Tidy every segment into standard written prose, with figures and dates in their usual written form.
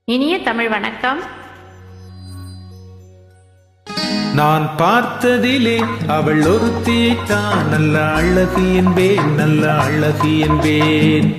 இனிய தமிழ் வணக்கம். நான் பார்த்ததிலே அவள் ஒருத்தியைத்தான் நல்ல அழகு என்பேன், நல்ல அழகு என்பேன்.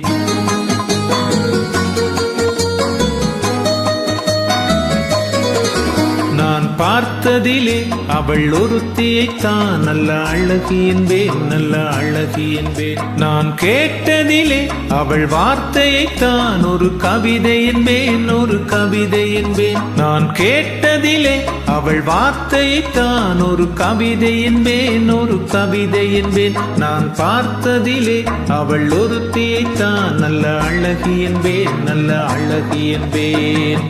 நான் பார்த்ததிலே அவள் ஒருத்தியைத்தான் நல்ல அழகு என்பேன், நல்ல அழகு என்பேன். நான் கேட்டதிலே அவள் வார்த்தையைத்தான் ஒரு கவிதை என்பேன், ஒரு கவிதை என்பேன். நான் கேட்டதிலே அவள் வார்த்தையைத்தான் ஒரு கவிதை என்பேன், ஒரு கவிதை என்பேன். நான் பார்த்ததிலே அவள் ஒருத்தியைத்தான் நல்ல அழகு என்பேன், நல்ல அழகு என்பேன்.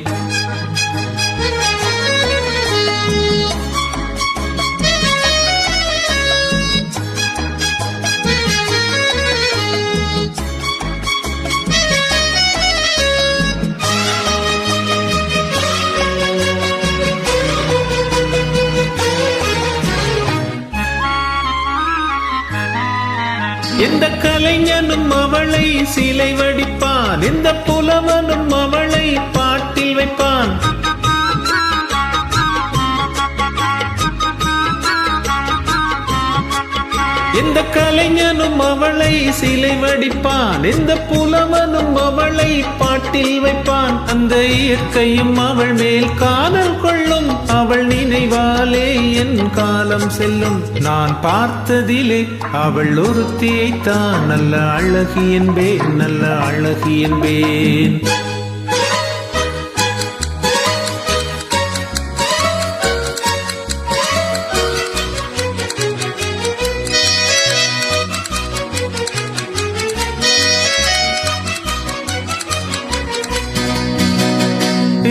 எந்த கலைஞனும் அவளை சிலை வடிப்பான், எந்த புலவனும் அவளை பாட்டில் வைப்பான். எந்த கலைஞனும் அவளை சிலை வடிப்பான், எந்த புலவனும் அவளை பாட்டில் வைப்பான். அந்த இயற்கையும் அவள் மேல் காதல் கொள்ளும், அவள் நினைவாலே என் காலம் செல்லும். நான் பார்த்ததிலே அவள் ஒருத்தியைத்தான் நல்ல அழகு என்பேன், நல்ல அழகு என்பேன்.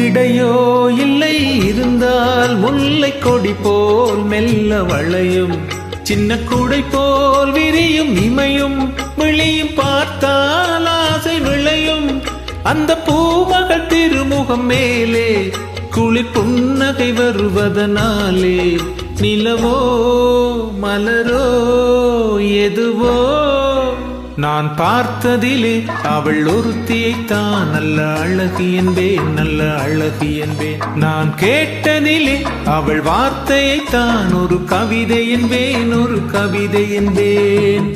இடையோ இல்லை இருந்தால் முல்லை கொடி போல் மெல்ல வளையும், சின்ன கூடை போல் விரியும் இமையும் விழியும் பார்த்தால் ஆசை விளையும். அந்த பூமகள் திருமுகம் மேலே குளிர் புன்னகை வருவதனாலே நிலவோ மலரோ எதுவோ. நான் பார்த்ததிலே அவள் ஒருத்தியைத்தான் நல்ல அழகு என்பேன், நல்ல அழகு என்பேன். நான் கேட்டதிலே அவள் வார்த்தையைத்தான் ஒரு கவிதை என்பேன், ஒரு கவிதை என்பேன்.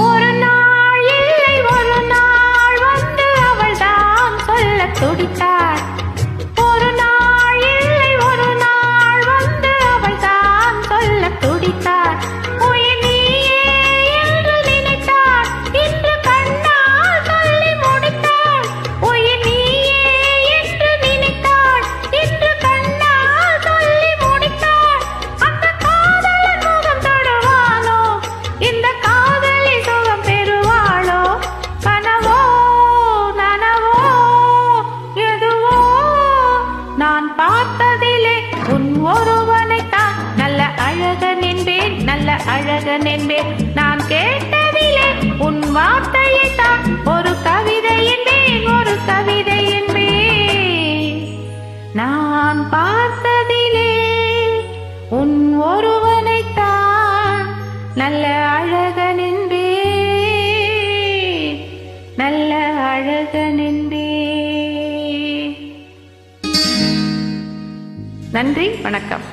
ஒரு நாள் இல்லை ஒரு நாள் வந்து அவள் தான் சொல்ல துடித்தார். உயிர் நீயே என்று நினைத்தார், இன்று கண்ணால் சொல்லி முடித்தார். உயிர் நீயே என்று நினைத்தார், இன்று கண்ணால் சொல்லி முடித்தார். அந்த காதலன் முகம் தொடுவானோ, இந்த காதலி சுகம் பெறுவாளோ? கனவோ நனவோ எதுவோ, நான் பார்த்ததிலே உன் ஒருவனைத்தான் நல்ல அழகன் என்பேன், நல்ல அழகன் என்பேன். நான் கேட்டதிலே உன் வார்த்தையைத்தான் ஒரு கவிதை என்பேன், ஒரு கவிதை என்பேன். நான் பார்த்ததிலே உன் ஒருவனைத்தான் நல்ல அழகன் என்பேன், நல்ல அழகன் என்பேன். நன்றி, வணக்கம்.